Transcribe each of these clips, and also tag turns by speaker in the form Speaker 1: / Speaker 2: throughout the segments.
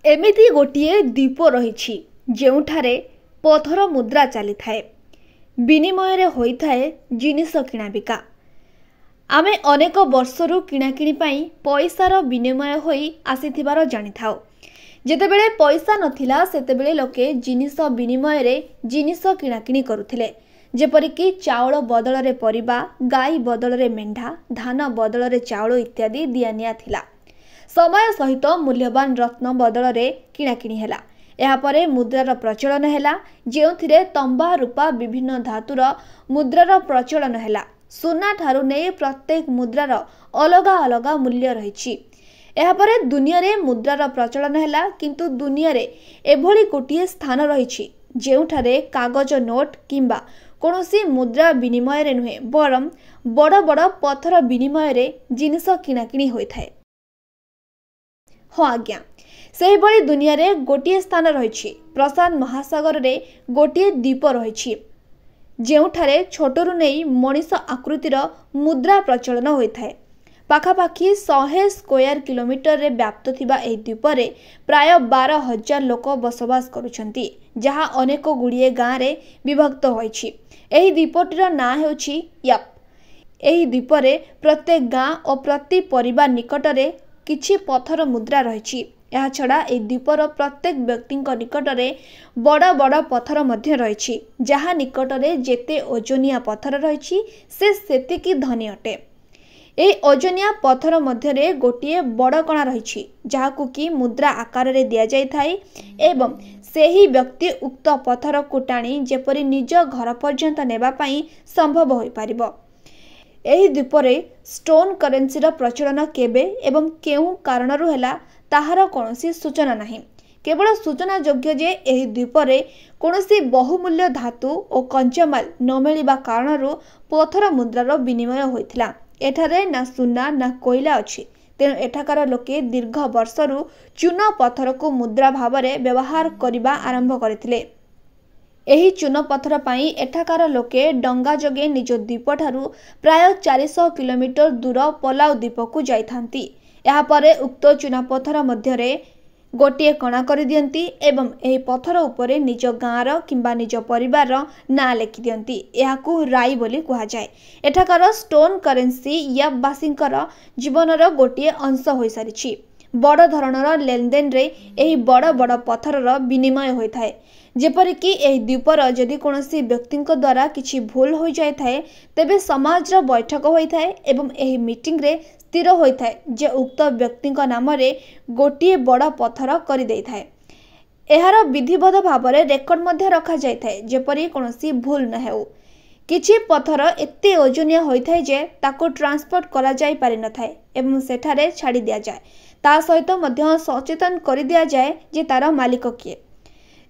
Speaker 1: एमिति गोटे द्वीप रही जोठारे पथर मुद्रा चली थाए विनिमय रे होइथाए जिनिस किणा बिका। आमे अनेक वर्षरु किणाकिणी पाई पैसार विनिमय होई आसीथिबार जानि थाओ। जेतेबेले पैसा नथिला सेतेबेले लोके जिनिस विनिमय रे जिनिस किणाकिणी करुथिले, जेपरिकी चाउल बदल रे परिबा, गाई बदल रे मेंढा, धान बदल रे चाउल इत्यादि दियानिया थिला। समय सहित मूल्यवान रत्न बदल रे किणाकिणी हेला। यापरे मुद्रार प्रचलन हेला, जेउथिरे तंबा रूपा विभिन्न धातुर मुद्रार प्रचलन हेला। सुना ठारू नै प्रत्येक मुद्रार अलगा अलगा मूल्य रहिछि। यापरे दुनिया रे मुद्रार प्रचलन हेला, किंतु दुनिया रे एभली गोटिए स्थान रहिछि जेउठारे कागज नोट किंबा कोनोसी मुद्रा विनिमय रे नुहे, बरम बड़ बड़ पत्थर विनिमय रे जिनिस किणाकिणी होइथाए। हाँ आज्ञा, सेही बड़ी दुनिया रे गोटिए स्थान रहिछि। प्रशांत महासागर रे गोटिए द्वीप रहिछि जेउठारे छोटरू नेई मनीष आकृतिर मुद्रा प्रचलन होइथाए। पाखापाखि 100 स्क्वायर किलोमीटर रे व्याप्त थिबा एही द्वीप रे प्राय 12,000 लोक बसवास करुछंती, जहाँ अनेक गुड़िए गाँव रे विभक्त होइछि। एही द्वीपटीर नाम हेउछि यप। एही द्वीप रे प्रत्येक गाँ और प्रति परिवार निकट रे किछि पत्थर मुद्रा रहिछि। यह छड़ा ए द्वीपर प्रत्येक व्यक्ति निकट रे बड़ बड़ पत्थर मध्य रहिछि, जहाँ निकट रे जेते ओजनिया पत्थर रहिछि से सेतिकी धनी अटे। ए ओजनिया पत्थर मध्य रे गोटिए बड़ कणा रहिछि, जाहाकु कि मुद्रा आकार रे दिया जाय थाए एवं सेही व्यक्ति उक्त पत्थर को टाणी जेपरि निज घर पर्यंत नेबा पई संभव होई पारिबो। एही द्वीप रे स्टोन करेन्सी प्रचलन केबे एवं केउ कारणरू हेला ताहार कोनोसी सूचना नाही। केवल सूचना योग्य जे एही द्वीप रे कोनोसी बहुमूल्य धातु और कंचामाल न मिलिबा कारणरू पत्थर मुद्रार विनिमय होइथिला। एठारे ना सुना ना कोयला अछि, तेणु एठाकार लोके दीर्घ वर्षरू चून पत्थर को मुद्रा भाव में व्यवहार करने आरंभ करथिले। एही चून पत्थर पाई एठाकार लोके डंगा जोगे निज द्वीप ठारू प्राय 400 किलोमीटर दूर पलाउ द्वीप को जाइथांती। या परे उक्त चूना पत्थर मध्य रे गोटिए कणा कर दियंती एवं एही पत्थर उपरे निज गाँर किंबा निज परिवार ना लिखि दियंती। याकू राई बोली कुहा जाय। एठाकार स्टोन करेन्सी याबासींकर जीवनर गोटिए अंश होई सारिछि। बड़ धरणर लेनदेन रे एही बड़ बड़ पत्थरर विनिमय होइथाए। जेपरिकी एही द्वीपर जदि कोनोसी व्यक्तिंक द्वारा किछि भूल हो जाय थाए, तेबे समाजर बैठक होइथाए एवं एही मीटिंग रे स्थिर होइथाए जे उक्त व्यक्तिंक नाम रे गोटिए बड़ पत्थर करि देइथाए। एहार विधिबद्ध भाव में रेकर्ड मध्य रखा जाय थाए, जेपरि कोनोसी भूल न हेउ। किछि पत्थर एते ओजनिया होइथाए जे ताको ट्रांसपोर्ट करा जाय पारि न थाए एवं सेठारे छाड़ी दिया जाय। ता सहित मध्य सचेतन करि दिया जाय जे तार मालिक किए।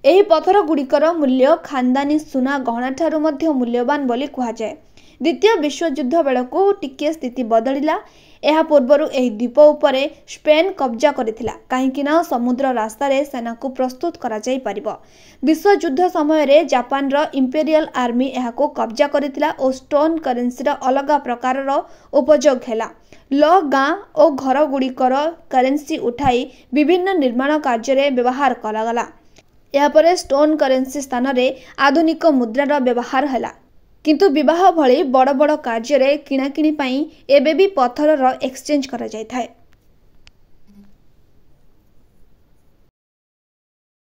Speaker 1: एही पत्थर गुड़िकर मूल्य खानदानी सुना गहना ठारू मध्य मूल्यवान बोली कुहा जाय। द्वितीय विश्वयुद्ध बेलकू टिके स्थिति बदलिला। एहा पूर्वरु एही द्वीप उपरे स्पेन कब्जा करिथिला, काहेकि ना समुद्र रास्ता रे सेना को प्रस्तुत करा जाय परिबो। विश्वयुद्ध समय रे जापान रो इंपेरियल आर्मी एहाको कब्जा करिथिला और स्टोन करेन्सी रो अलगा प्रकार रो उपयोग हेला। ल गाँ और घर गुड़िकर करेन्सी उठाई विभिन्न निर्माण कार्य रे व्यवहार करागला। यापरे स्टोन करेन्सी स्थान रे आधुनिक मुद्रार व्यवहार हेला, किंतु विवाह भली बड़ बड़ कार्य रे किणाकिणी पाई एबे भी पत्थरर एक्सचेंज करा जाय थाए।